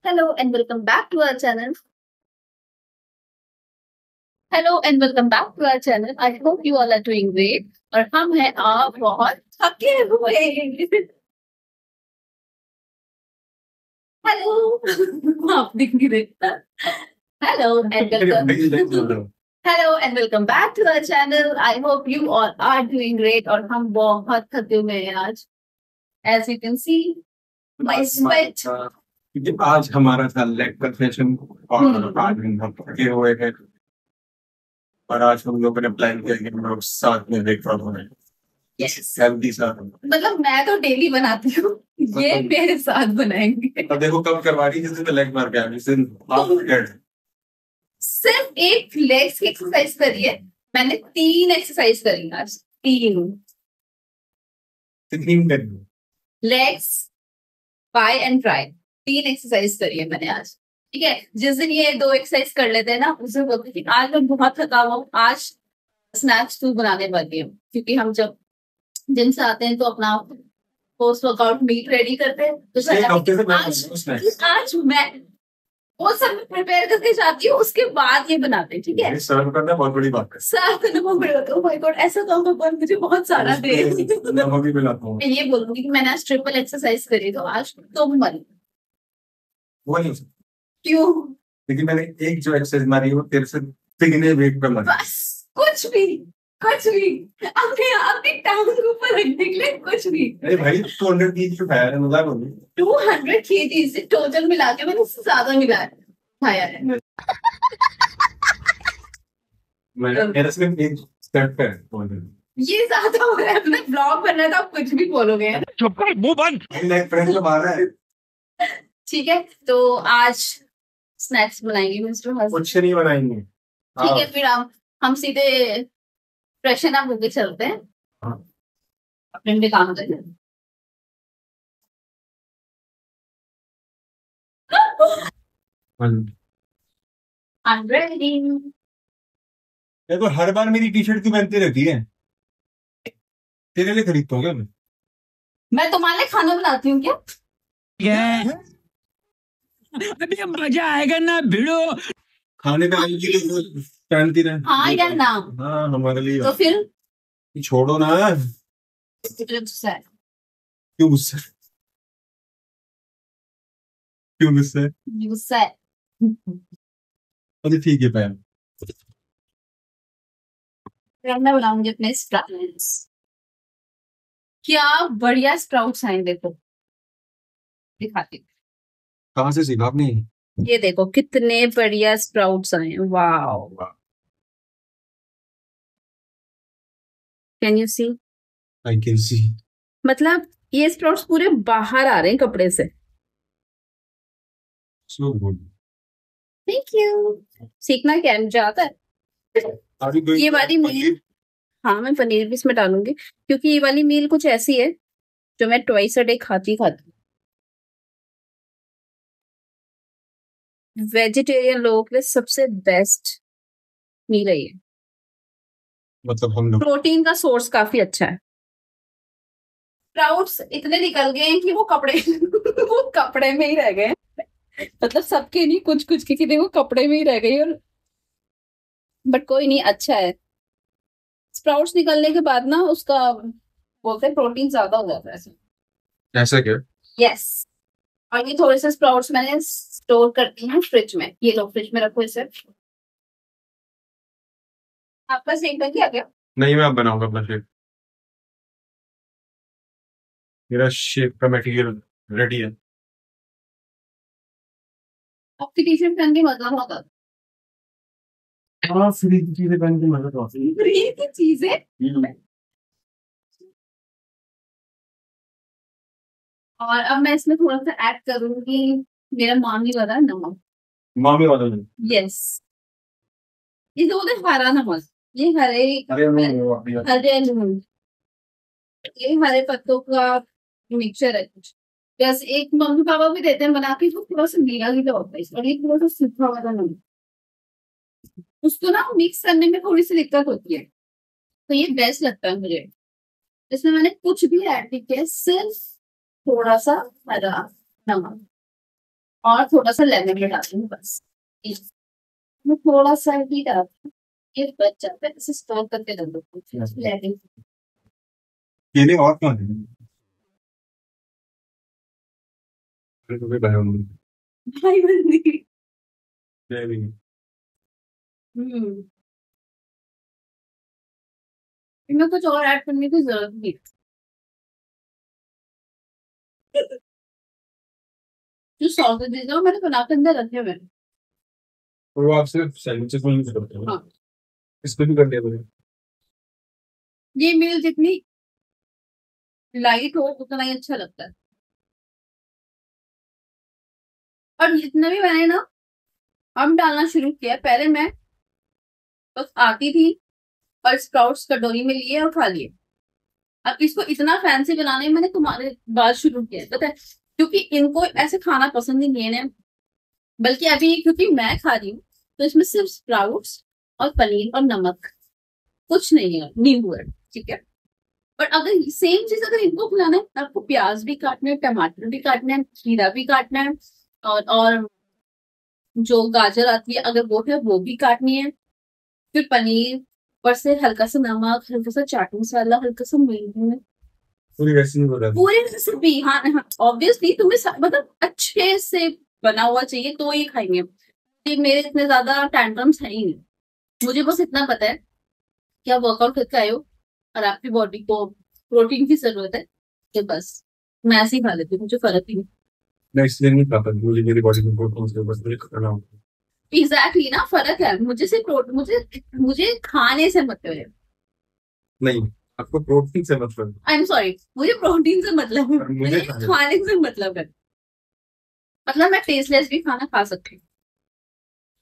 Hello and welcome back to our channel. Hello and welcome back to our channel. I hope you all are doing great. और हम हैं आप बहुत थके हुए. Hello. आप दिख नहीं रहे. Hello and welcome. Hello and welcome back to our channel. I hope you all are doing great. और हम बहुत थके हुए हैं आज. As you can see, my sweat. क्योंकि आज हमारा था लेग का सेशन और आज हम थके हुए हैं और आज हम लोगों ने प्लान किया कि हम लोग साथ में ब्रेकफास्ट बनाएं. हेल्दी साथ. मतलब मैं तो डेली बनाती हूँ, ये मेरे साथ बनाएंगे. अब देखो कब करवा रही है, लेग मार के आई सिर्फ एक लेग्स की एक्सरसाइज करी है. मैंने 3 एक्सरसाइज करी आज. 3 legs, bye and try. 3 exercise करी है मैंने आज. ठीक है, जिस दिन ये 2 एक्सरसाइज कर लेते हैं ना, उस दिन बोलते हैं कि आज मैं बहुत थका हुआ हूँ, आज स्नैक्स 2 बनाने वाली हूँ. क्योंकि हम जब जिम से आते हैं तो अपना पोस्ट वर्कआउट मील रेडी करते हैं. तो आज मैं वो सब प्रिपेयर करके जाती हूँ, उसके बाद ये बनाते हैं. ठीक है, सर्व करना बहुत बड़ी बात है. सर्व करना बहुत बड़ी बात है. ओह माय गॉड, ऐसा काम भगवान मुझे बहुत सारा दे. मैं ये बोलूंगी कि मैंने आज ट्रिपल एक्सरसाइज करी, तो आज तुम बन. वो नहीं क्यों? लेकिन मैंने एक जो एक्सरसाइज मारी है वो तेरे से तिगने वेट पर मारी. बस कुछ भी अपनी टांग के ऊपर रखने के लिए कुछ भी. अरे भाई 200 kg उठाया है, मजाक हो रही है. 200 kg से टोटल मिला के मैंने उससे ज्यादा उठाया है. मेरा सिर्फ एक स्टेप पे है. ये ज्यादा हो रहा है. अपना ब्लॉग बन रहा था, आप कुछ भी बोलोगे. चुप कर, मुंह बंद. लेग प्रेस तो मार रहा है. ठीक है, तो आज स्नैक्स बनाएंगे मिस्टर हसन. कुछ नहीं बनाएंगे. ठीक है, फिर हम सीधे फ्रेशन अप होके चलते हैं. अपने भी काम करते हैं. I'm ready. देखो हर बार मेरी टी शर्ट क्यों पहनती रहती है? तेरे लिए खरीदता हूँ क्या मैं तुम्हारे लिए खाना बनाती हूँ क्या? अभी मजा आएगा ना भिड़ो. खाने का पहनती रहे. हाँ या ना? हाँ हमारे लिए. तो फिर छोड़ो ना. गुस्सा है. क्यों गुस्सा? क्यों गुस्सा है? गुस्सा है. अच्छा ठीक है पहन. मैं बनाऊंगी अपने स्प्राउट्स. क्या बढ़िया स्प्राउट्स आए, देखो दिखाती हूँ. कहाँ से सीखा आपने? ये देखो कितने बढ़िया स्प्राउट्स आए. Wow, can you see? I can see. मतलब ये स्प्राउट्स पूरे बाहर आ रहे हैं कपड़े से. So good. Thank you. सीखना क्या है, मुझे आता है. ये वाली मील, हाँ मैं पनीर भी इसमें डालूंगी, क्योंकि ये वाली मील कुछ ऐसी है जो मैं ट्वाइस अ डे खाती. वेजिटेरियन लोगों के लिए सबसे बेस्ट मील है ये. मतलब हम लोग प्रोटीन का सोर्स काफी अच्छा है. स्प्राउट्स इतने निकल गए हैं कि वो कपड़े में ही रह गए. मतलब सबके नहीं, कुछ के देखो कपड़े में ही रह गई. और बट कोई नहीं, अच्छा है. स्प्राउट्स निकलने के बाद ना उसका बोलते हैं प्रोटीन ज्यादा हो जाता है. ऐसा क्या? यस. और ये थोड़े से स्प्राउट्स मैंने स्टोर करती हूँ फ्रिज में. ये लो फ्रिज में रखो इसे. आपका सेक बन गया क्या? नहीं, मैं अब बनाऊंगा अपना शेक. मेरा शेक का मटेरियल रेडी है. आपकी टी शर्ट पहन के मजा होगा. हाँ फ्री की चीजें पहन के मजा तो आता है. फ्री की चीजें. और अब मैं इसमें थोड़ा सा ऐड करूंगी मेरा मामी वाला नमक. मामी वाला नहीं. यस, ये दो हरा नमक. ये हरे नून, ये हरे पत्तों का मिक्सचर है कुछ. जैसे एक मम्मी पापा भी देते हैं बना के, तो थोड़ा सा गीला होता है. और ये थोड़ा सा सूखा वाला नमक, उसको ना मिक्स करने में थोड़ी सी दिक्कत होती है. तो ये बेस्ट लगता है मुझे. इसमें मैंने कुछ भी ऐड नहीं किया, सिर्फ थोड़ा सा हरा नमक और थोड़ा सा लेमन भी डालती हूँ बस। मैं थोड़ा सा ही डालती हूँ, ये बच जाता है, इसे स्टोर करके रख दो लेमन। केले और कौन है? अरे तो भाई भाई भाई बंदी। नहीं हम्म इनमें कुछ और ऐड करने की जरूरत नहीं है। जो सॉसेजेस है वो मैंने बना के अंदर रखे हुए हैं। वो आप सिर्फ सैंडविचेस में यूज करते हो? हाँ, इस पे भी कर दिया मैंने। ये मील जितनी लाइट हो उतना ही अच्छा लगता है। और जितना भी मैंने ना अब डालना शुरू किया, पहले मैं बस आती थी और स्प्राउट्स कटोरी में लिए और खा लिए। अब इसको इतना फैंसी बनाने में मैंने तुम्हारे बाद शुरू किया है, पता है, क्योंकि इनको ऐसे खाना पसंद ही नहीं है। बल्कि अभी क्योंकि मैं खा रही हूँ तो इसमें सिर्फ स्प्राउट्स और पनीर और नमक, कुछ नहीं है, नींबू है, ठीक है। पर अगर सेम चीज अगर इनको खिलाना है तो आपको प्याज भी काटना है, टमाटर भी काटना है, खीरा भी काटना है, और जो गाजर आती है अगर वो है वो भी काटनी है। फिर पनीर, ऊपर से हल्का सा नमक, हल्का सा चाट मसाला, हल्का सा मीठा, पूरी रेसिपी बता दी। पूरी रेसिपी। हाँ हाँ, ऑब्वियसली तुम्हें मतलब अच्छे से बना हुआ चाहिए तो ये खाएंगे। ये मेरे इतने ज्यादा टैंट्रम्स है ही नहीं। मुझे बस इतना पता है कि आप वर्कआउट करके आए हो और आपकी बॉडी को प्रोटीन की जरूरत है, तो बस मैं ऐसे ही खा लेती हूँ, मुझे फर्क ही नहीं। मैं इसलिए नहीं खाता, मुझे मेरी बॉडी में प्रोटीन से बस मुझे खाना होता है। एग्जैक्टली ना, फर्क है। मुझे सिर्फ मुझे मुझे खाने से मतलब है। नहीं, आपको प्रोटीन से मतलब है। आई एम सॉरी, मुझे प्रोटीन से मतलब है, और मुझे मुझे खाना है। खाने से मतलब है। मतलब मैं टेस्टलेस भी खाना खा सकती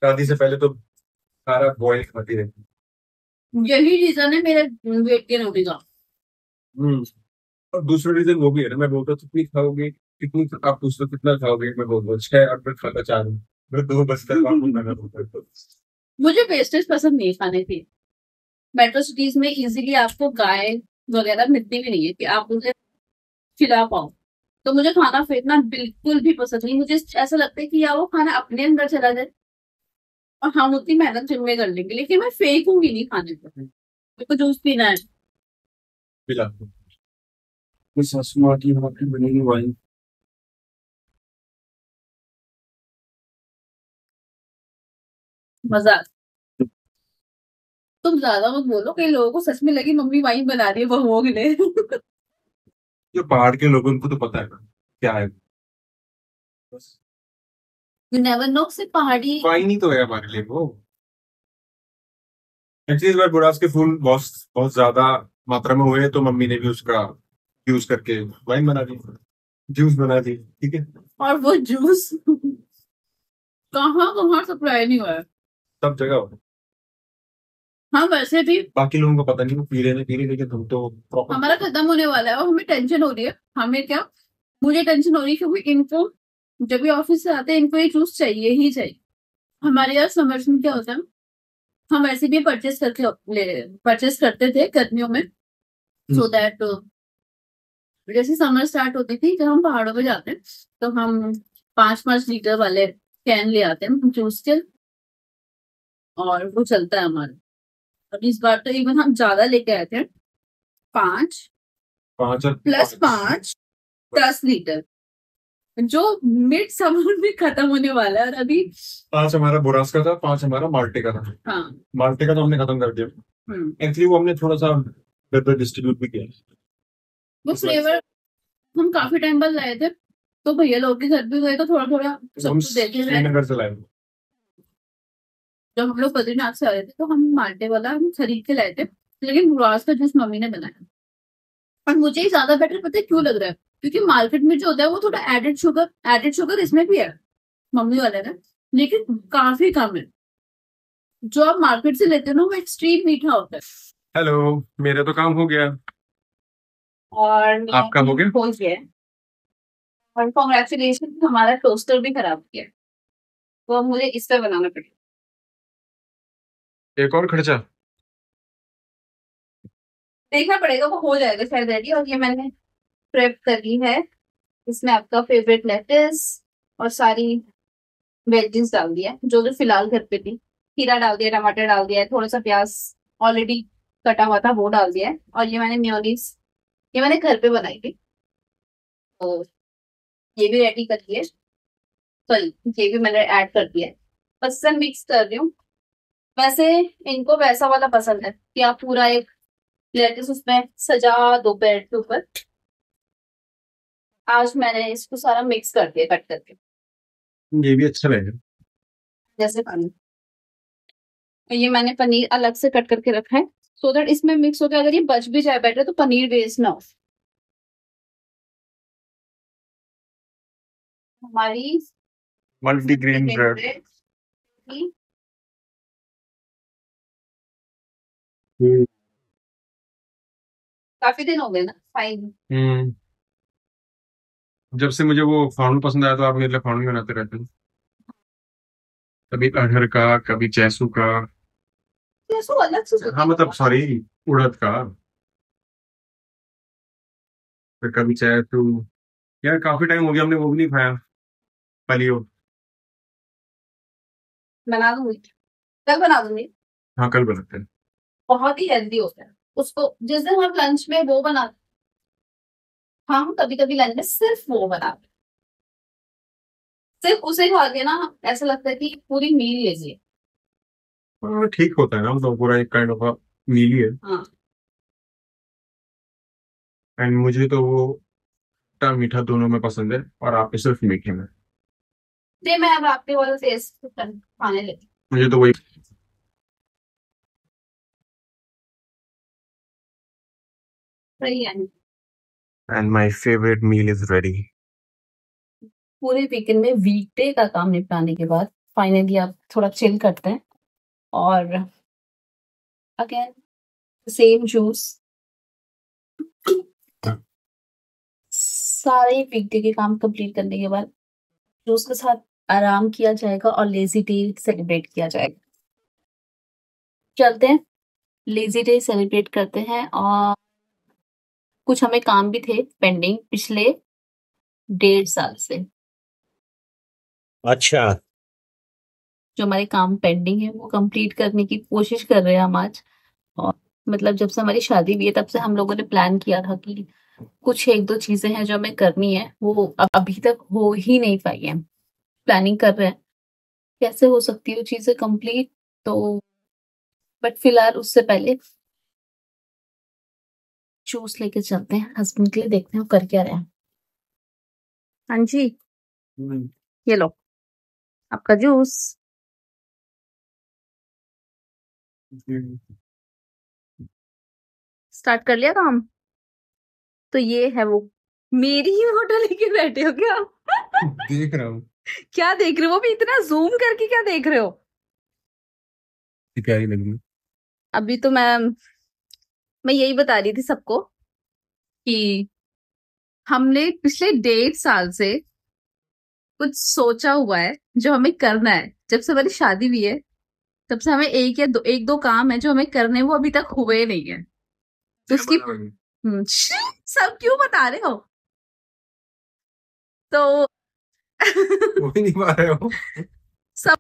शादी से पहले तो सारा बॉयल खाती रहती। हूँ। यही रीजन है मेरे वेट गेन होने का। हम्म। और दूसरा रीजन वो भी है ना, मैं बोलता कितनी खाओगे, कितनी आप पूछते हो कितना खाओगे, मैं बोलता 6 और फिर खाता 4, मैं 2 बचता है आपको खाना बोलता है तो। मुझे वेस्टेज पसंद नहीं है खाने की। मेट्रो सिटीज में इजीली आपको गाय वगैरह मिलती भी नहीं है कि आप उसे खिला पाओ। तो मुझे खाना फेंकना बिल्कुल भी पसंद नहीं। मुझे ऐसा लगता है कि या वो खाना अपने अंदर चला जाए और हम उतनी मेहनत जिम में कर लेंगे, लेकिन मैं फेंकूंगी नहीं खाने को। मेरे को जूस पीना है। पिला कुछ सासू माँ की वहाँ की बनी हुई वाइन। मजाक। तुम ज्यादा मत बोलो, कई लोगों को सच में लगी मम्मी वाइन बना रही है बहुओं के लिए। जो पहाड़ के लोगों को तो पता है ना क्या है, बस यू नेवर नो, सिर्फ पहाड़ी। वाइन ही तो है हमारे लिए वो। एक्चुअली इस बार बुरास के फूल बहुत बहुत ज्यादा मात्रा में हुए हैं, तो मम्मी ने भी उसका यूज करके वाइन बना दी, जूस बना दी, ठीक है। और वो जूस कहाँ कहाँ सप्लाई नहीं हुआ है। सब जगह हो। हाँ वैसे भी बाकी लोगों को पता नहीं, वो पी रहे लेकिन हम तो प्रॉपर। हमारा खत्म होने वाला है और हमें टेंशन हो रही है। हमें क्या, मुझे टेंशन हो रही है क्योंकि इनको जब भी ऑफिस से आते हैं इनको ये जूस चाहिए ही चाहिए। हमारे यहाँ समर्स में क्या होता है, हम ऐसे भी परचेस करते थे गर्मियों में, सो दैट जैसे समर स्टार्ट होती थी जब हम पहाड़ों पे जाते हैं तो हम 5-5 लीटर वाले कैन ले आते हैं जूस के, और वो चलता है हमारा। और इस बार तो इवन हम ज्यादा लेके आए थे, 5 5 और प्लस 5 10 लीटर, जो मिड समर में खत्म होने वाला है। और अभी 5 हमारा बुरास का था, 5 हमारा माल्टे का था। हाँ। माल्टे का तो हमने खत्म कर दिया। एक्चुअली वो हमने थोड़ा सा इधर डिस्ट्रीब्यूट भी किया। वो फ्लेवर हम काफी टाइम बाद लाए थे, तो भैया लोग के घर भी गए तो थोड़ा थोड़ा हम सबको देखे हुए। श्रीनगर से लाए। जब हम लोग बद्रीनाथ से आए थे तो हम माल्टे वाला हम खरीद के लाए थे, लेकिन बुरास का जूस मम्मी ने बनाया। और मुझे ही ज्यादा बेटर पता है क्यों लग रहा है, क्योंकि मार्केट में जो होता है वो थोड़ा एडेड शुगर इसमें भी है, मम्मी वाले ने, लेकिन काफी कम है। जो आप मार्केट से लेते हो ना वो एक्सट्रीम मीठा होता है। हेलो, मेरा तो काम हो गया। और आपका हो गया? हो गया है। और कॉन्ग्रेचुलेशन, हमारा टोस्टर भी खराब किया, तो अब मुझे इस पे बनाना पड़ेगा। एक और खर्चा। देखना पड़ेगा, वो हो जाएगा शायद रेडी। और ये मैंने प्रेप कर ली है, इसमें आपका फेवरेट लेट्स और सारी वेजीज डाल दिया जो जो फिलहाल घर पे थी। खीरा डाल दिया, टमाटर डाल दिया है, थोड़ा सा प्याज ऑलरेडी कटा हुआ था वो डाल दिया है, और ये मैंने मेयोनीज, ये मैंने घर पे बनाई थी, तो ये भी रेडी कर दिया। सॉरी, ये भी मैंने ऐड कर दिया है। बस से मिक्स कर रही हूँ। वैसे इनको वैसा वाला पसंद है कि आप पूरा एक लेट्स उसमें सजा दो ब्रेड के ऊपर। आज मैंने इसको सारा मिक्स कर दिया कट करके, ये भी अच्छा लगेगा। जैसे पानी। ये मैंने पनीर अलग से कट करके रखा है, सो दैट इसमें मिक्स हो गया। अगर ये बच भी जाए बैटर तो पनीर वेस्ट ना हो। हमारी मल्टीग्रेन ब्रेड। काफी दिन हो गए ना, फाइन। जब से मुझे वो फाउंड पसंद आया तो आप मेरे लिए फाउंड बनाते रहते हैं। कभी अरहर का, कभी जैसू का। जैसो अलग से हाँ मतलब सॉरी, उड़द का। फिर कभी जैसू। यार काफी टाइम हो गया हमने वो भी नहीं खाया, पलियो। बना दूंगी, कल बना दूंगी। हाँ कल बनाते हैं। बहुत ही हेल्दी होता है। उसको जिस दिन हम लंच में वो बना, हम कभी कभी लंच में सिर्फ वो बनाते, सिर्फ उसे खा के ना ऐसा लगता है कि पूरी मील लीजिए। हाँ ठीक होता है ना, मतलब पूरा एक काइंड ऑफ मील ही है। हाँ, एंड मुझे तो वो खट्टा मीठा दोनों में पसंद है, और आपको सिर्फ मीठे में। तो मैं अब आपके वाला टेस्ट खाने लगी। मुझे तो वही। सही है। And my favourite meal is ready. पूरे वीकेंड में वीकडे का काम निपटाने के बाद फाइनली आप थोड़ा चिल करते हैं, और अगेन सेम जूस। सारे वीकडे के काम कंप्लीट करने के बाद जूस के साथ आराम किया जाएगा और लेजी डे सेलिब्रेट किया जाएगा। चलते हैं, लेजी डे सेलिब्रेट करते हैं। और कुछ हमें काम भी थे पेंडिंग पिछले 1.5 साल से। अच्छा। जो हमारे काम पेंडिंग है वो कंप्लीट करने की कोशिश कर रहे हैं हम आज। और मतलब जब से हमारी शादी हुई है तब से हम लोगों ने प्लान किया था कि कुछ एक दो चीजें हैं जो हमें करनी है, वो अभी तक हो ही नहीं पाई है। प्लानिंग कर रहे हैं कैसे हो सकती है वो चीजें कंप्लीट, तो बट फिलहाल उससे पहले जूस लेके चलते हैं हस्बैंड के लिए, देखते हैं वो कर क्या रहे हैं। हाँ जी, ये लो आपका जूस। स्टार्ट कर लिया काम। तो ये है वो, मेरी ही फोटो लेके बैठे हो क्या? देख रहा हूँ। क्या देख रहे हो? वो भी इतना जूम करके क्या देख रहे हो? प्यारी लगी। अभी तो मैं यही बता रही थी सबको कि हमने पिछले 1.5 साल से कुछ सोचा हुआ है जो हमें करना है। जब से हमारी शादी हुई है तब से हमें एक दो काम है जो हमें करने हैं, वो अभी तक हुए नहीं है। तो उसकी सब क्यों बता रहे हो? तो वो भी नहीं पा रहे हो। सब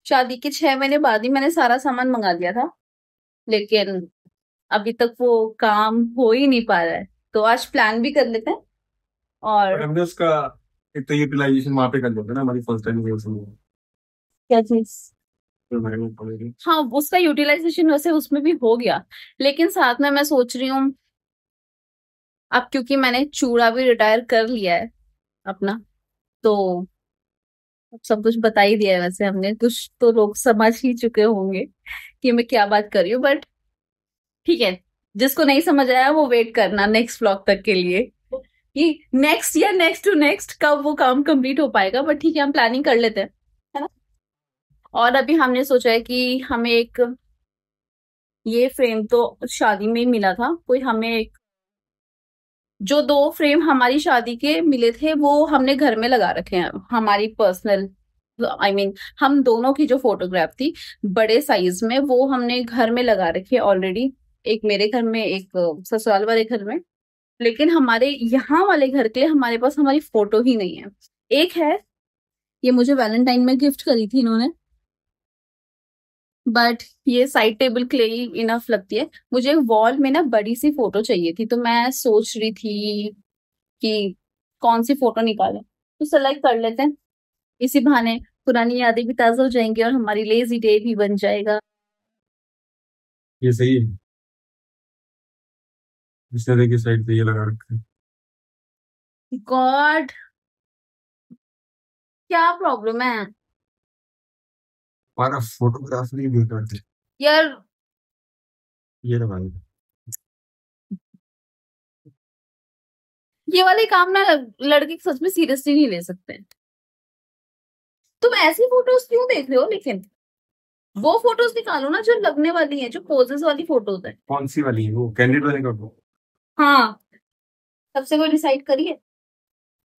शादी के 6 महीने बाद ही मैंने सारा सामान मंगा लिया था, लेकिन अभी तक वो काम हो ही नहीं पा रहा है। तो आज प्लान भी कर लेते हैं। और हमने उसका एक तो यूटिलाइजेशन वहां पे कर दिया था ना, हमारी फर्स्ट टाइम। क्या चीज? हाँ, उसका यूटिलाइजेशन वैसे उसमें भी हो गया, लेकिन साथ में मैं सोच रही हूँ अब क्योंकि मैंने चूड़ा भी रिटायर कर लिया है अपना, तो अब सब कुछ बता ही दिया है। वैसे हमने कुछ तो लोग समझ ही चुके होंगे कि मैं क्या बात कर रही हूँ, बट ठीक है, जिसको नहीं समझ आया वो वेट करना नेक्स्ट व्लॉग तक के लिए कि नेक्स्ट या नेक्स्ट टू नेक्स्ट कब वो काम कंप्लीट हो पाएगा। बट ठीक है, हम प्लानिंग कर लेते हैं, है ना। और अभी हमने सोचा है कि हमें एक, ये फ्रेम तो शादी में ही मिला था, कोई हमें एक, जो 2 फ्रेम हमारी शादी के मिले थे वो हमने घर में लगा रखे हैं, हमारी पर्सनल, आई मीन हम दोनों की जो फोटोग्राफ थी बड़े साइज में, वो हमने घर में लगा रखी है ऑलरेडी। एक मेरे घर में, एक ससुराल वाले घर में। लेकिन हमारे यहाँ वाले घर के लिए हमारे पास हमारी फोटो ही नहीं है। एक है ये मुझे वैलेंटाइन में गिफ्ट करी थी इन्होंने, बट ये साइड टेबल के लिए इनफ लगती है। मुझे वॉल में ना बड़ी सी फोटो चाहिए थी, तो मैं सोच रही थी कि कौन सी फोटो निकालें, तो सेलेक्ट कर लेते हैं। इसी बहाने पुरानी यादें भी ताजा हो जाएंगी और हमारी लेजी डे भी बन जाएगा। ये सही है, इस तरह की साइड पे ये लगा रखा है। गॉड, क्या प्रॉब्लम है हमारा फोटोग्राफ नहीं भी करते यार? ये लगा दो। ये वाले काम ना लड़के सच में सीरियसली नहीं ले सकते। तुम ऐसी फोटोज क्यों देख रहे हो? लेकिन वो फोटोज निकालो ना जो लगने वाली है, जो पोजेस वाली फोटोज है। कौन सी वाली है? वो कैंडिड वाली फोटो? हाँ, सबसे कोई डिसाइड करिए।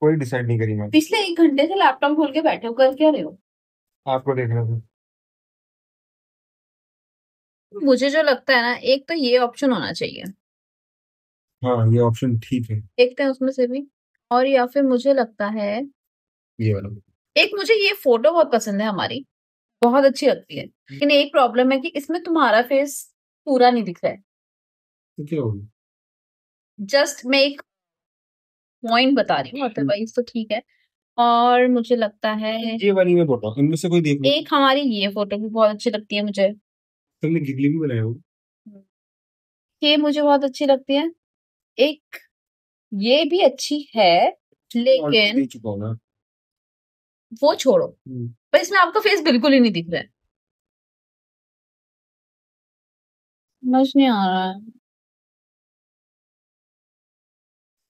कोई डिसाइड नहीं करी मैं। पिछले 1 घंटे से लैपटॉप खोल के बैठे हो, कर क्या रहे हो? आपको देखना था। मुझे जो लगता है ना, एक तो ये ऑप्शन होना चाहिए, हाँ ये ऑप्शन ठीक है, देखते हैं उसमें से भी। और या फिर मुझे लगता है ये वाला। एक, मुझे ये फोटो बहुत पसंद है हमारी, बहुत अच्छी लगती है, लेकिन एक प्रॉब्लम है कि इसमें तुम्हारा फेस पूरा नहीं दिख रहा है। तो क्या होगा? जस्ट मैं एक पॉइंट बता रही हूँ, अदरवाइज तो ठीक है। और मुझे लगता है ये वाली में फोटो इनमें से कोई देख लो। एक हमारी ये फोटो भी बहुत अच्छी लगती है मुझे, तुमने गिगली भी बनाया हो? ये मुझे बहुत अच्छी लगती है। एक ये भी अच्छी है, लेकिन देख चुका हूं ना। वो छोड़ो, पर इसमें आपका फेस बिल्कुल ही नहीं दिख रहा है। समझ नहीं आ रहा है।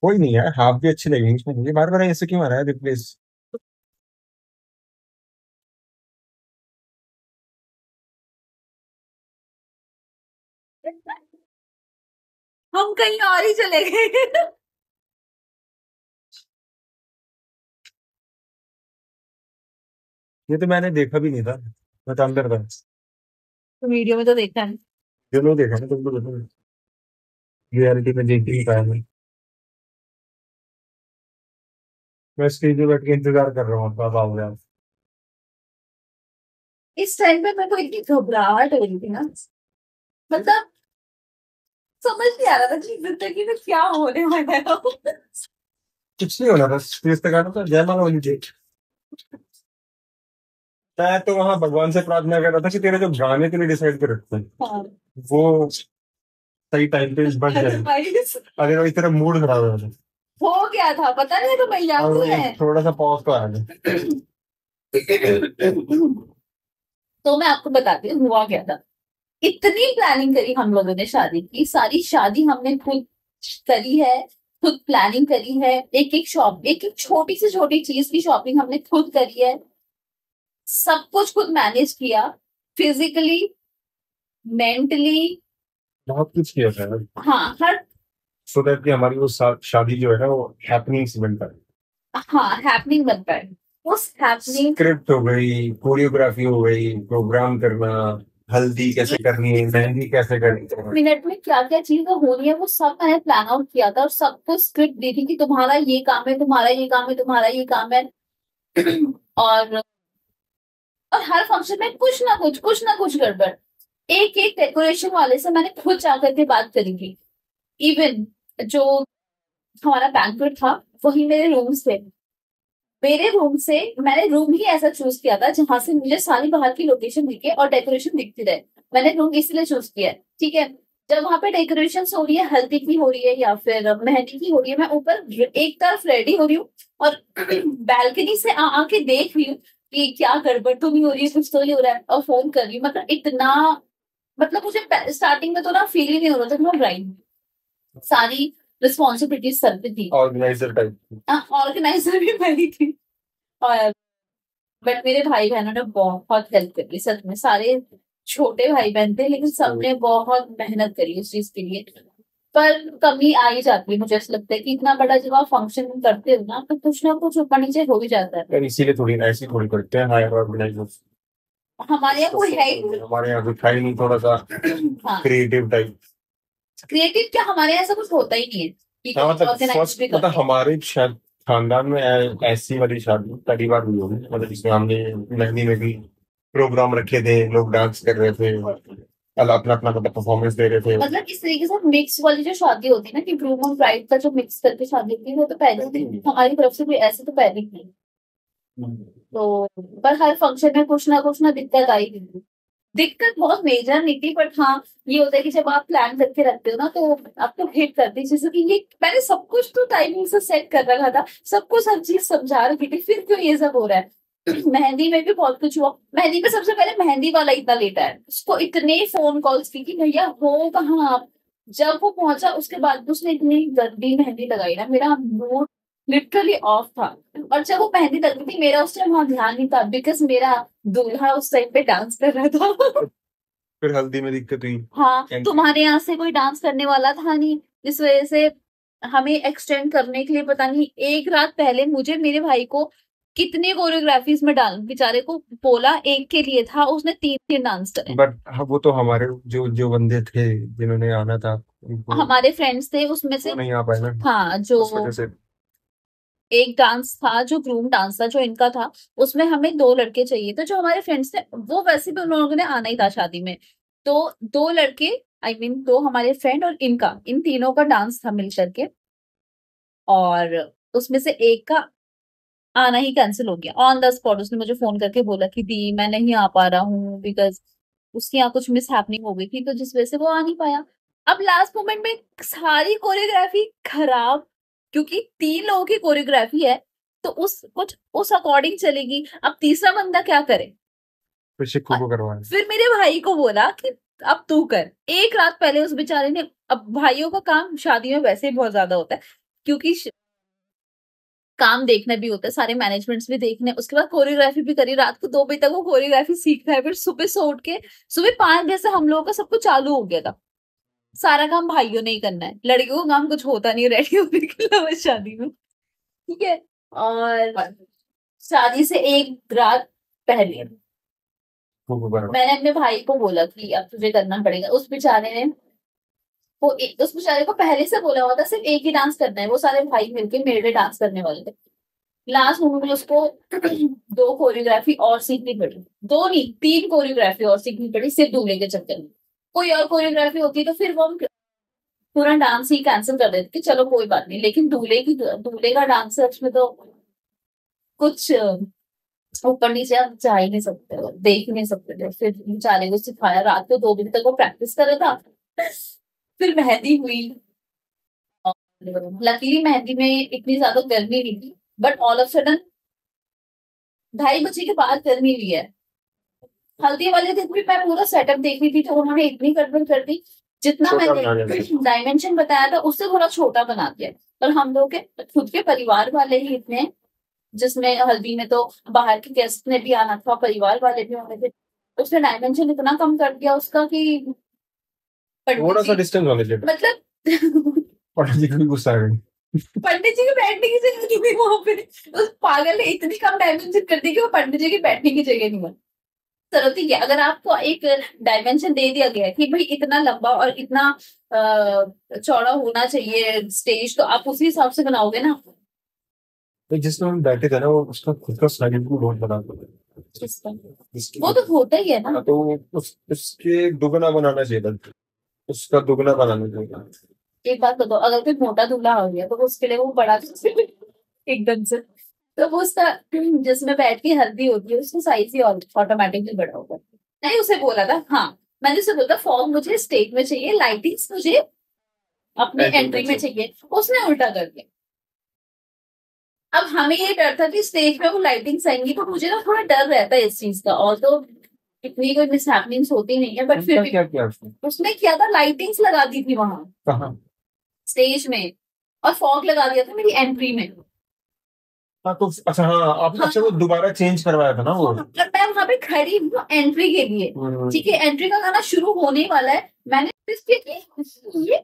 कोई नहीं यार, हाफ भी अच्छी लगेंगी इसमें। मुझे बार बार ऐसे क्यों आ रहा है रिप्लेस? हम कहीं और ही चले गए। ये तो मैंने देखा भी नहीं था, मैं तो अंदर था। तो वीडियो में तो देखा है। दोनों देखा ना, तुमको देखा? रियलिटी में देख ही नहीं पाया मैं स्टेज पे बैठ के इंतजार कर रहा हूँ कब आओगे आप। इस टाइम पे मेरे को इतनी घबराहट हो रही थी ना, मतलब समझ नहीं आ रहा था कि जिंदगी में क्या होने वाला है। कुछ नहीं होना था, स्टेज तक आना था, जयमाला होनी चाहिए। मैं तो वहां भगवान से प्रार्थना कर रहा था कि तेरे जो गाने तूने डिसाइड कर रखे हैं हाँ। वो सही टाइम पे बज जाए। Otherwise, अदरवाइज तेरा मूड खराब हो जाए। हो गया था, पता नहीं तो मैं याद और है। थोड़ा सा पॉज तो आ गया। तो मैं आपको बताती हूँ हुआ क्या था। इतनी प्लानिंग करी हम लोगों ने शादी की, सारी शादी हमने खुद करी है, खुद प्लानिंग करी है। एक एक शॉप, एक एक छोटी से छोटी चीज की शॉपिंग हमने खुद करी है, सब कुछ खुद मैनेज किया, फिजिकली, मेंटली। बहुत कुछ किया था यार, हाँ हर, सो दैट कि हमारी वो शादी जो है ना वो हैपनिंग से बन पाए। हाँ हैपनिंग बनता है। उस हैपनिंग, स्क्रिप्ट हो गई, कोरियोग्राफी हो गई, प्रोग्राम करना, हल्दी कैसे करनी है, मेहंदी कैसे करनी है, मिनट में क्या क्या चीजें हो रही है वो सब मैंने प्लान आउट किया था, और सबको स्क्रिप्ट दी थी कि तुम्हारा ये काम है, तुम्हारा ये काम है, तुम्हारा ये काम है। और हर फंक्शन में कुछ ना कुछ गड़बड़। एक एक डेकोरेशन वाले से मैंने खुद जाकर के बात करी थी। इवन जो हमारा बैंक्वेट था वही मेरे रूम से मैंने रूम ही ऐसा चूज किया था जहां से मुझे सारी बाहर की लोकेशन दिखे और डेकोरेशन दिखती रहे। मैंने रूम इसलिए चूज किया है, ठीक है। जब वहां पे डेकोरेशन हो रही है, हल्दी की हो रही है या फिर मेहंदी की हो रही है, मैं ऊपर एक तरफ रेडी हो रही हूँ और बैल्कनी से आके देख रही हूँ कि क्या गड़बड़ तो नहीं हो रही है, कुछ तो नहीं हो रहा है, और फोन कर रही हूँ। मतलब इतना, मतलब मुझे स्टार्टिंग में तो ना फील ही नहीं हो रहा था कि मैं ब्राइड, सारी रिस्पॉन्सिबिलिटीज सर पे थी। Organiser type. ऑर्गेनाइजर भी मैं ही थी। और बट मेरे भाई बहनों ने बहुत हेल्प करी, सच में। सारे छोटे भाई बहन थे लेकिन सबने बहुत मेहनत करी उस चीज के लिए। पर कमी आ ही जाती है, मुझे ऐसा लगता है कि इतना बड़ा जब आप फंक्शन करते हो ना, तो कुछ ना कुछ ऊपर नीचे हो ही जाता है। यार इसीलिए थोड़ी ना ऐसी थोड़ी करते हैं हायर ऑर्गेनाइजर्स। हमारे यहाँ कोई है ही नहीं। हमारे यहाँ भी था ही नहीं, थोड़ा सा हाँ, क्रिएटिव टाइप। क्रिएटिव क्या, हमारे यहाँ ऐसा कुछ होता ही नहीं है कि हाँ मतलब ऑर्गेनाइज भी मतलब करते हैं। हमारे शायद खानदान में ऐसी वाली शादी पहली बार हुई होगी, मतलब जिसमें हमने मेहंदी में भी प्रोग्राम रखे थे, लोग डांस कर रहे थे, अपना अपना मतलब परफॉर्मेंस दे रहे थे। मतलब इस तरीके से मिक्स वाली जो शादी होती है ना, कि ग्रूम और ब्राइड का जो मिक्स करके शादी होती है, वो तो पहले थी हमारी तरफ से भी, ऐसे तो पहले थी। तो पर हर फंक्शन में कुछ ना दिक्कत आई थी। दिक्कत बहुत मेजर नहीं थी, बट हाँ ये होता है कि जब आप प्लान करके रखते हो ना, तो आपको हिट करती है, जैसे कि ये मैंने सब कुछ तो टाइमिंग से सेट कर रखा था, सब कुछ हर चीज समझा रखी थी, फिर क्यों ये सब हो रहा है। मेहंदी में भी बहुत कुछ हुआ। मेहंदी में सबसे पहले मेहंदी वाला इतना लेट आया, उसको इतने फोन कॉल्स की कि भैया हो कहाँ आप। जब वो पहुंचा उसके बाद उसने इतनी गंदी मेहंदी लगाई ना, मेरा मूड लिटरली ऑफ था। और जब वो मेहंदी लगी थी, मेरा उस टाइम वहां ध्यान नहीं था, बिकॉज मेरा दूल्हा उस टाइम पे डांस कर रहा था। फिर हल्दी में दिक्कत हुई। हाँ, तुम्हारे यहाँ से कोई डांस करने वाला था नहीं, इस वजह से हमें एक्सटेंड करने के लिए पता नहीं एक रात पहले मुझे मेरे भाई को कितने कोरियोग्राफीज में डाल, बेचारे को बोला एक के लिए था, उसने 3 डांस करे। बट वो तो हमारे जो जो बंदे थे जिन्होंने आना था, हमारे फ्रेंड्स थे उसमें से, नहीं आ पाए ना। हाँ जो उस वजह से एक डांस था जो ग्रूम डांस था जो इनका था, उसमें हमें 2 लड़के चाहिए थे जो हमारे फ्रेंड्स थे, वो वैसे भी उन लोगों ने आना ही था शादी में। तो 2 लड़के, आई मीन 2 हमारे फ्रेंड और इनका, इन तीनों का डांस था मिल करके, और उसमें से एक का आना ही कैंसिल हो गया ऑन द स्पॉट। उसने मुझे फोन करके बोला कि दी मैं नहीं आ पा रहा हूँ, बिकॉज उसके यहाँ कुछ मिस हैपनिंग हो गई थी, तो जिस वजह से वो आ नहीं पाया। अब लास्ट मोमेंट में सारी कोरियोग्राफी खराब, क्योंकि 3 लोगों की कोरियोग्राफी है, तो उस अकॉर्डिंग चलेगी। अब तीसरा बंदा क्या करे, फिर शिक्कू को करवाया। फिर मेरे भाई को बोला कि अब तू कर। एक रात पहले उस बेचारे ने, अब भाइयों का काम शादी में वैसे ही बहुत ज्यादा होता है, क्योंकि काम देखना भी होता है, सारे मैनेजमेंट्स भी देखने, उसके बाद कोरियोग्राफी भी करी। रात को 2 बजे तक वो कोरियोग्राफी सीखता है, फिर सुबह से उठ के सुबह 5 बजे से हम लोगों का सब कुछ चालू हो गया था। सारा काम भाइयों ने ही करना है, लड़कियों का काम कुछ होता नहीं रेडी होने के अलावा शादी में, ठीक है। और शादी से एक रात पहले मैंने अपने भाई को बोला कि अब तुझे करना पड़ेगा। उस बेचारे ने उस बेचारे को पहले से बोला हुआ था सिर्फ एक ही डांस करना है, वो सारे भाई मिलके मेरे लिए डांस करने वाले थे। लास्ट मोमेंट में उसको 2 कोरियोग्राफी और सीखनी पड़ी, 2 नहीं 3 कोरियोग्राफी और सीखनी पड़ी, सिर्फ दूल्हे के चक्कर में। कोई और कोरियोग्राफी होती तो फिर वो हम पूरा डांस ही कैंसिल कर देते कि चलो कोई बात नहीं, लेकिन दूल्हे का डांस सच में तो कुछ ऊपर नीचे आप जा ही नहीं सकते, देख ही नहीं सकते थे। फिर बेचारे को सिखाया, रात को 2 बजे तक वो प्रैक्टिस कर रहा था। फिर मेहंदी हुई, लकीली मेहंदी में इतनी ज्यादा गर्मी नहीं थी, बट ऑल ऑफ सडन 2:30 बजे के बाद गर्मी हुई है। हल्दी वाले दिन भी मैं पूरा सेटअप देख रही थी, तो उन्होंने इतनी गड़बड़ कर दी, जितना मैंने डायमेंशन बताया था उससे थोड़ा छोटा बना दिया। और हम लोग के खुद के परिवार वाले ही इतने, जिसमें हल्दी में तो बाहर के गेस्ट ने भी आना था, परिवार वाले भी होने थे, उसने डायमेंशन इतना कम कर दिया उसका कि थोड़ा सा डिस्टेंस होने चाहिए, मतलब पंडित जी को भी गुस्सा आ गई। पंडित जी की बैठने की जगह नहीं हुई वहां पे, उस पागल ने इतनी कम डायमेंशन कर दी कि वो पंडित जी की बैठने की जगह नहीं हुई। चलो ठीक है, अगर आपको एक डायमेंशन दे दिया गया है कि भाई इतना लंबा और इतना चौड़ा होना चाहिए स्टेज, तो आप उसी हिसाब से बनाओगे ना। तो जिसमें हम बैठे थे ना, वो उसका खुद का स्टाइल भी बहुत बना था। वो तो होता ही है ना, तो उसके दुगना बनाना चाहिए था, उसका दुगना बनाना चाहिए। एक बात बताओ, अगर कोई मोटा दूल्हा हो गया तो उसके लिए वो बड़ा एकदम से, तो वो उसका जिसमें बैठ के हल्दी होती है उसका साइज ही ऑटोमेटिकली बड़ा होगा। नहीं उसे बोला था, हाँ मैंने उसे बोला फॉर्म मुझे स्टेज में चाहिए, लाइटिंग्स मुझे अपने एंट्री में चाहिए, उसने उल्टा कर दिया। अब हमें ये डर था कि स्टेज पे वो लाइटिंग्स आएंगी, तो मुझे ना थोड़ा डर रहता है इस चीज का, और तो इतनी कोई मिस हैपनिंग्स होती नहीं है, बट फिर भी क्या किया उसने किया था, लाइटिंग्स लगा दी थी वहां स्टेज में, और फॉग लगा दिया था मेरी एंट्री में। हाँ तो अच्छा, हाँ आप अच्छा वो दोबारा चेंज करवाया था ना वो। मतलब मैं वहां पे खड़ी हूँ एंट्री के लिए, ठीक है, एंट्री का गाना शुरू होने वाला है, मैंने ये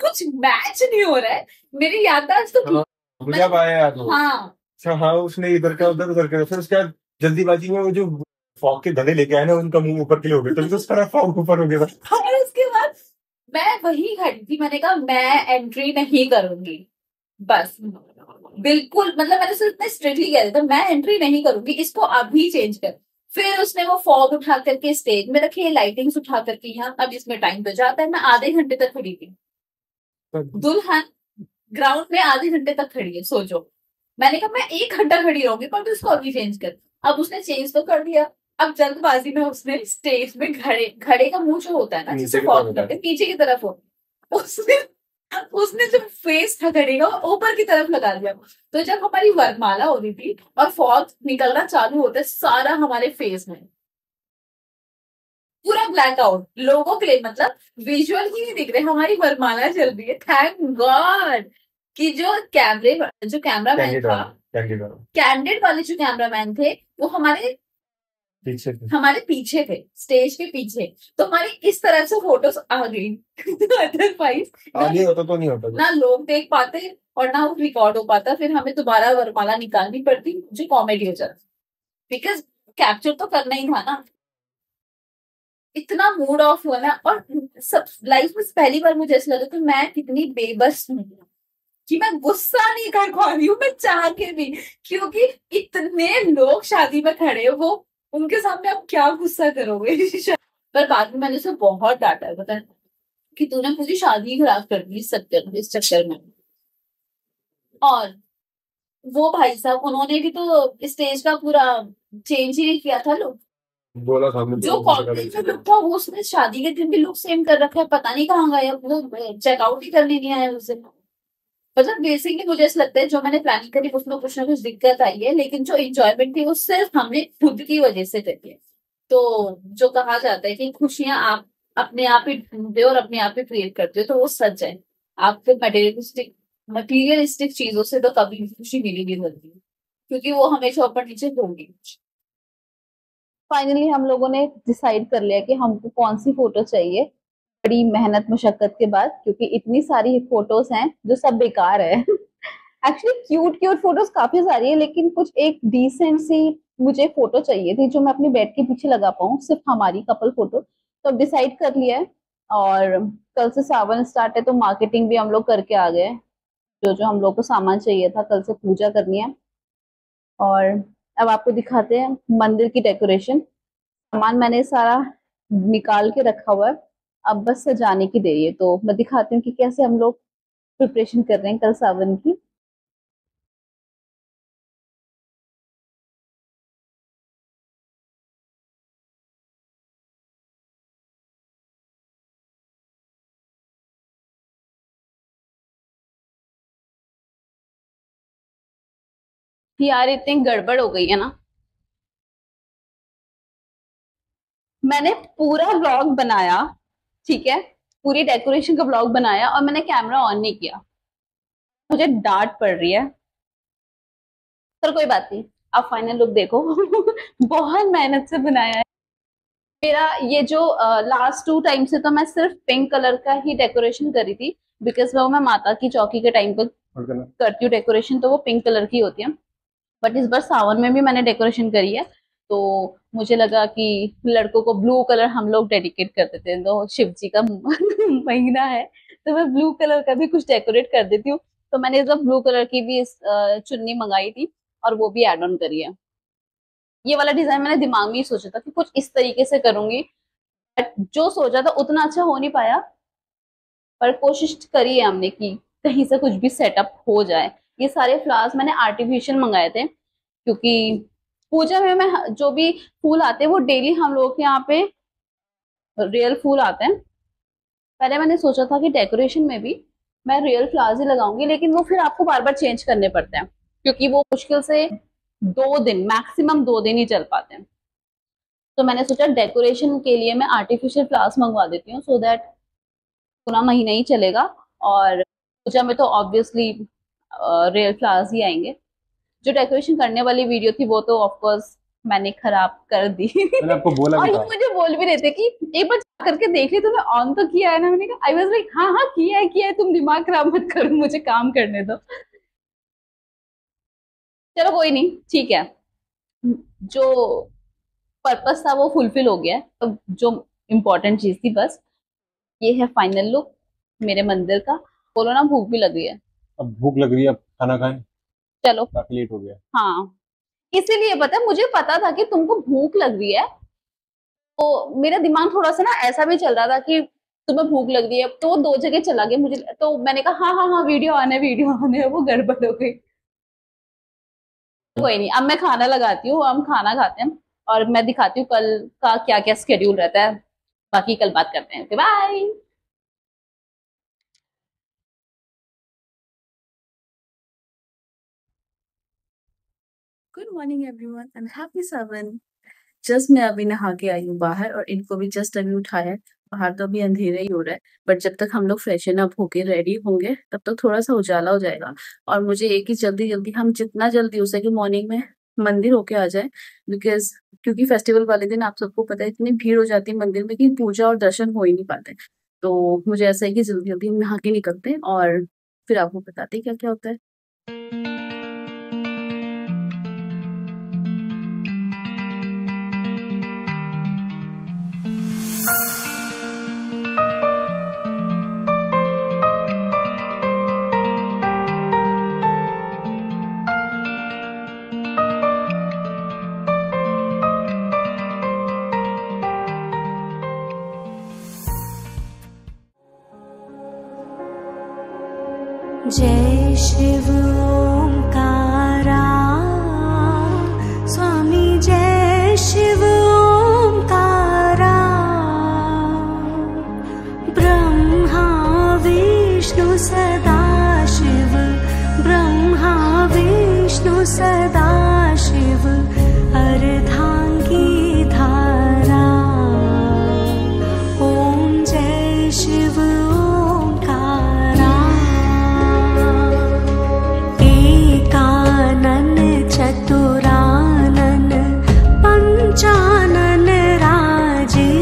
कुछ मैच नहीं हो रहा है, मेरी याददाश्त तो जब आया तो हाँ अच्छा, हाँ उसने इधर का उधर कर, फिर उसके बाद जल्दीबाजी में वो जो फॉग के गले लेके आए ना, उनका मुंह ऊपर के लिए हो गया, तो उस तरह फॉग ऊपर हो गया था। और उसके बाद मैं वही खड़ी थी, मैंने कहा मैं एंट्री नहीं करूंगी, बस बिल्कुल, मतलब मैंने सिर्फ इतने स्ट्रिक्टली कह दिया था मैं एंट्री नहीं करूंगी, इसको अभी चेंज कर। फिर उसने वो फॉग उठा करके स्टेज में रखी, लाइटिंग्स उठा करके यहाँ, अब इसमें टाइम तो जाता है। मैं आधे घंटे तक खड़ी थी, दुल्हन ग्राउंड में आधे घंटे तक खड़ी है, सोचो। मैंने कहा मैं 1 घंटा खड़ी रहूंगी, पर तू इसको अभी चेंज कर। अब उसने चेंज तो कर दिया। अब जल्दबाजी में उसने स्टेज में घड़े घड़े का मुंह जो होता है ना, नीचे जिससे की फॉग तरफ निकलते हैं, पीछे की तरफ हो, उसने उसने जो फेस था घड़ी का वो ऊपर की तरफ लगा दिया। तो जब हमारी वरमाला हो रही थी और फॉग निकलना चालू होता है, सारा हमारे फेस में पूरा ब्लैक आउट, लोगों के लिए मतलब विजुअल ही नहीं दिख रहे, हमारी वरमाला चल रही है। थैंक गॉड कि जो कैमरामैन कैंडिड था, वाला कैंडिड वाला कैंडिड वाले जो कैमरामैन थे, वो पीछे से। हमारे पीछे थे, स्टेज के पीछे। तो हमारी इस तरह से फोटोज आ गई। अदरवाइज आगे होता तो नहीं होता ना लोग देख पाते और ना वो रिकॉर्ड हो पाता, फिर हमें दोबारा वरमाला निकालनी पड़ती, जो कॉमेडी हो जाती, बिकॉज कैप्चर तो करना ही था ना। इतना मूड ऑफ हुआ ना, और सब लाइफ में पहली बार मुझे ऐसा लगा कि मैं कितनी बेबस हूँ कि मैं गुस्सा नहीं कर पा रही हूँ, मैं चाह के भी, क्योंकि इतने लोग शादी में खड़े हो, वो उनके सामने आप क्या गुस्सा करोगे। पर बाद में मैंने उसे बहुत डांटा है, पता है, कि तूने पूरी शादी ही खराब कर दी इस चक्कर में। और वो भाई साहब, उन्होंने भी तो स्टेज का पूरा चेंज ही नहीं किया था। लोग बोला सामने जो कॉन्टेंट में लुक था वो उसने शादी के दिन भी लुक सेम कर रखा है, पता नहीं कहाँ गया वो, चेकआउट ही करने नहीं आया उसे। मतलब बेसिकली मुझे ऐसा लगता है जो मैंने प्लानिंग करी उसमें कुछ ना कुछ दिक्कत आई है, लेकिन जो इंजॉयमेंट थी वो सिर्फ हमने खुद की वजह से करी है। तो जो कहा जाता है कि खुशियां आप अपने आप ही ढूंढते हो और अपने आप ही क्रिएट करते हो, तो वो सच है। आपको मटेरियलिस्टिक चीजों से तो कभी खुशी मिली नहीं सकती, क्योंकि वो हमेशा ऊपर नीचे होगी। फाइनली हम लोगों ने डिसाइड कर लिया कि हमको कौन सी फोटो चाहिए, बड़ी मेहनत मशक्कत के बाद, क्योंकि इतनी सारी फोटोज हैं जो सब बेकार है। एक्चुअली क्यूट क्यूट फोटोज काफी सारी है, लेकिन कुछ एक डिसेंट सी मुझे फोटो चाहिए थी जो मैं अपने बेड के पीछे लगा पाऊँ, सिर्फ हमारी कपल फोटो। तो अब डिसाइड कर लिया है, और कल से सावन स्टार्ट है तो मार्केटिंग भी हम लोग करके आ गए। जो जो हम लोग को सामान चाहिए था, कल से पूजा करनी है। और अब आपको दिखाते हैं मंदिर की डेकोरेशन। सामान मैंने सारा निकाल के रखा हुआ है, अब बस सजाने की देरी है। तो मैं दिखाती हूँ कि कैसे हम लोग प्रिपरेशन कर रहे हैं कल सावन की। यार इतनी गड़बड़ हो गई है ना, मैंने पूरा व्लॉग बनाया, ठीक है, पूरी डेकोरेशन का व्लॉग बनाया, और मैंने कैमरा ऑन नहीं किया। मुझे डांट पड़ रही है, पर कोई बात नहीं, आप फाइनल लुक देखो। बहुत मेहनत से बनाया है। मेरा ये जो लास्ट 2 टाइम से तो मैं सिर्फ पिंक कलर का ही डेकोरेशन करी थी, बिकॉज वो मैं माता की चौकी के टाइम पर करती हूँ डेकोरेशन, तो वो पिंक कलर की होती है। बट इस बार सावन में भी मैंने डेकोरेशन करी है, तो मुझे लगा कि लड़कों को ब्लू कलर हम लोग डेडिकेट कर देते हैं, तो शिव जी का महीना है, तो मैं ब्लू कलर का भी कुछ डेकोरेट कर देती हूँ। तो मैंने इस बार ब्लू कलर की भी चुन्नी मंगाई थी, और वो भी एड ऑन करी है। ये वाला डिजाइन मैंने दिमाग में ही सोचा था कि कुछ इस तरीके से करूंगी, बट जो सोचा था उतना अच्छा हो नहीं पाया, पर कोशिश करी है हमने कि कहीं से कुछ भी सेटअप हो जाए। ये सारे फ्लावर्स मैंने आर्टिफिशियल मंगाए थे, क्योंकि पूजा में मैं जो भी फूल आते हैं वो डेली हम लोग के यहाँ पे रियल फूल आते हैं। पहले मैंने सोचा था कि डेकोरेशन में भी मैं रियल फ्लावर्स ही लगाऊंगी, लेकिन वो फिर आपको बार बार चेंज करने पड़ते हैं, क्योंकि वो मुश्किल से 2 दिन, मैक्सिमम 2 दिन ही चल पाते हैं। तो मैंने सोचा डेकोरेशन के लिए मैं आर्टिफिशियल फ्लावर्स मंगवा देती हूँ, सो दैट पूरा महीना ही चलेगा। और पूजा में तो ऑब्वियसली रियल फ्लावर्स ही आएंगे। जो डेकोरेशन करने वाली वीडियो थी वो तो ऑफ कोर्स मैंने खराब कर दी। मैंने आपको बोला और भी ये था। मुझे बोल भी रहे थे कि एक बार करके देख ली, तुमने ऑन तो किया है ना? मैंने कहा आई वाज लाइक हाँ हाँ किया है, तुम दिमाग खराब मत करो, मुझे काम करने दो। चलो कोई नहीं, ठीक है, जो पर्पस था वो फुलफिल हो गया है। अब जो इम्पोर्टेंट चीज थी बस, ये है फाइनल लुक मेरे मंदिर का। बोलो ना भूख भी लगी है। अब भूख लग रही है, अब खाना खाएं, चलो काफी लेट हो गया। हाँ, इसीलिए पता है, मुझे पता था कि तुमको भूख लग रही है, तो मेरा दिमाग थोड़ा सा ना ऐसा भी चल रहा था कि तुम्हें भूख लग रही है, तो वो दो जगह चला गया मुझे, तो मैंने कहा हाँ हाँ हाँ वीडियो आने वो गड़बड़ हो गई। कोई नहीं, अब मैं खाना लगाती हूँ, हम खाना खाते हैं और मैं दिखाती हूँ कल का क्या क्या स्केड्यूल रहता है, बाकी कल बात करते हैं। Bye. Good morning everyone and happy 7। Just मैं अभी नहा के आई हूँ बाहर और इनको भी जस्ट अभी उठाया है। बाहर तो अभी अंधेरा ही हो रहा है, बट जब तक हम लोग फ्रेशन अप होके रेडी होंगे तब तक थोड़ा सा उजाला हो जाएगा। और मुझे एक ही जल्दी जल्दी, हम जितना जल्दी हो सके मॉर्निंग में मंदिर होके आ जाए, बिकॉज क्योंकि फेस्टिवल वाले दिन आप सबको पता है इतनी भीड़ हो जाती है मंदिर में कि पूजा और दर्शन हो ही नहीं पाते। तो मुझे ऐसा है कि जल्दी जल्दी हम नहा के निकलते हैं और फिर आपको बताते हैं क्या क्या होता है। जय शिव ओंकारा स्वामी, जय शिव ओंकारा। ब्रह्मा विष्णु सदा शिव, ब्रह्मा विष्णु सदा शिव, अर्धांगी धारा। ओम जय शिव ओंकारा। चतुरानन पंचानन राजे,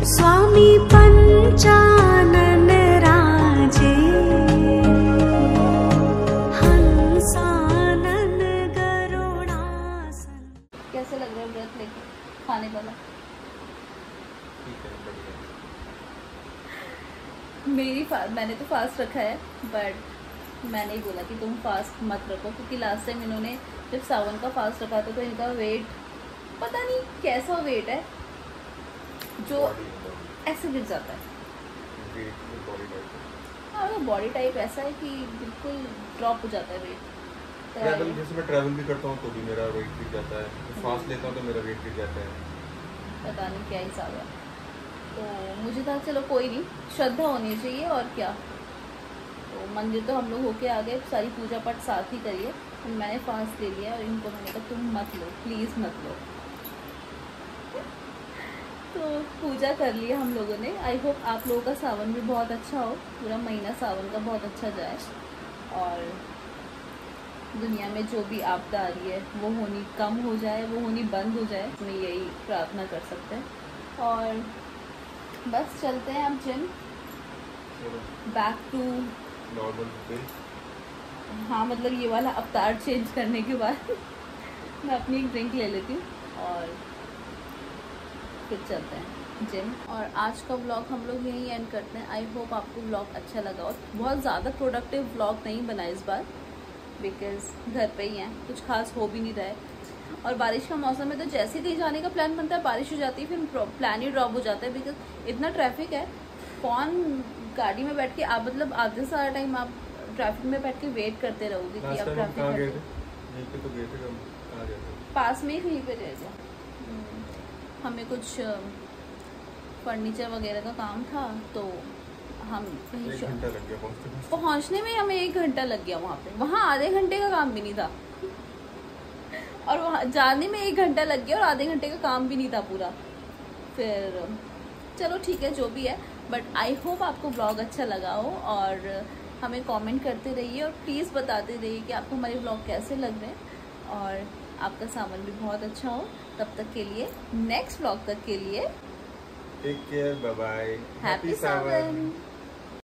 स्वामी पंचानन राजे। हंसानन गरुड़ासन। कैसे लग रहा है व्रत लेके खाने वाला? मैंने तो फास्ट रखा है, बट मैंने ही बोला कि तुम फास्ट मत रखो, क्योंकि लास्ट टाइम इन्होंने जब सावन का फास्ट रखा था तो इनका वेट पता नहीं कैसा वेट है जो ऐसे गिर जाता है। हाँ, वो बॉडी टाइप ऐसा है कि बिल्कुल ड्रॉप हो जाता है वेट। ट्रैवल, जैसे मैं ट्रैवल भी करता हूँ तो भी मेरा वेट गिर जाता है, फास्ट लेता हूँ तो मेरा वेट गिर जाता है। पता नहीं क्या हिसाब है। तो मुझे था चलो कोई नहीं, श्रद्धा होनी चाहिए और क्या। तो मंदिर तो हम लोग होके आ गए, सारी पूजा पाठ साथ ही करिए। मैंने फास्ट ले लिया और इनको मैंने कहा तुम मत लो, प्लीज़ मत लो। तो पूजा कर लिया हम लोगों ने। आई होप आप लोगों का सावन भी बहुत अच्छा हो, पूरा महीना सावन का बहुत अच्छा जाए और दुनिया में जो भी आपदा आ रही है वो होनी कम हो जाए, वो होनी बंद हो जाए। मैं यही प्रार्थना कर सकते हैं और बस चलते हैं अब जिम, बैक टू नॉर्मल। हाँ, मतलब ये वाला अवतार चेंज करने के बाद मैं अपनी एक ड्रिंक ले लेती हूँ और फिर चलते हैं जिम। और आज का व्लॉग हम लोग यहीं एंड करते हैं। आई होप आपको व्लॉग अच्छा लगा और बहुत ज़्यादा प्रोडक्टिव व्लॉग नहीं बना इस बार, बिकॉज घर पे ही हैं, कुछ खास हो भी नहीं रहा है। और बारिश का मौसम है तो जैसे ही कहीं जाने का प्लान बनता है बारिश हो जाती है, फिर प्लान ही ड्रॉप हो जाता है, बिकॉज इतना ट्रैफिक है। कौन गाड़ी में बैठ के आप मतलब आधे से सारा टाइम आप ट्रैफिक में बैठ के वेट करते रहोगे कि आप ट्रैफिक पास में ही कहीं पे रह जाए। हमें कुछ फर्नीचर वगैरह का काम था तो हम कहीं पहुँचने में हमें 1 घंटा लग गया वहाँ पे। वहाँ आधे घंटे का काम भी नहीं था और वहाँ जाने में 1 घंटा लग गया और आधे घंटे का काम भी नहीं था पूरा। फिर चलो ठीक है जो भी है, बट आई होप आपको ब्लॉग अच्छा लगा हो और हमें कमेंट करते रहिए और प्लीज़ बताते रहिए कि आपको हमारे ब्लॉग कैसे लग रहे हैं और आपका सावन भी बहुत अच्छा हो। तब तक के लिए, नेक्स्ट ब्लॉग तक के लिए take care, bye bye, happy सावन।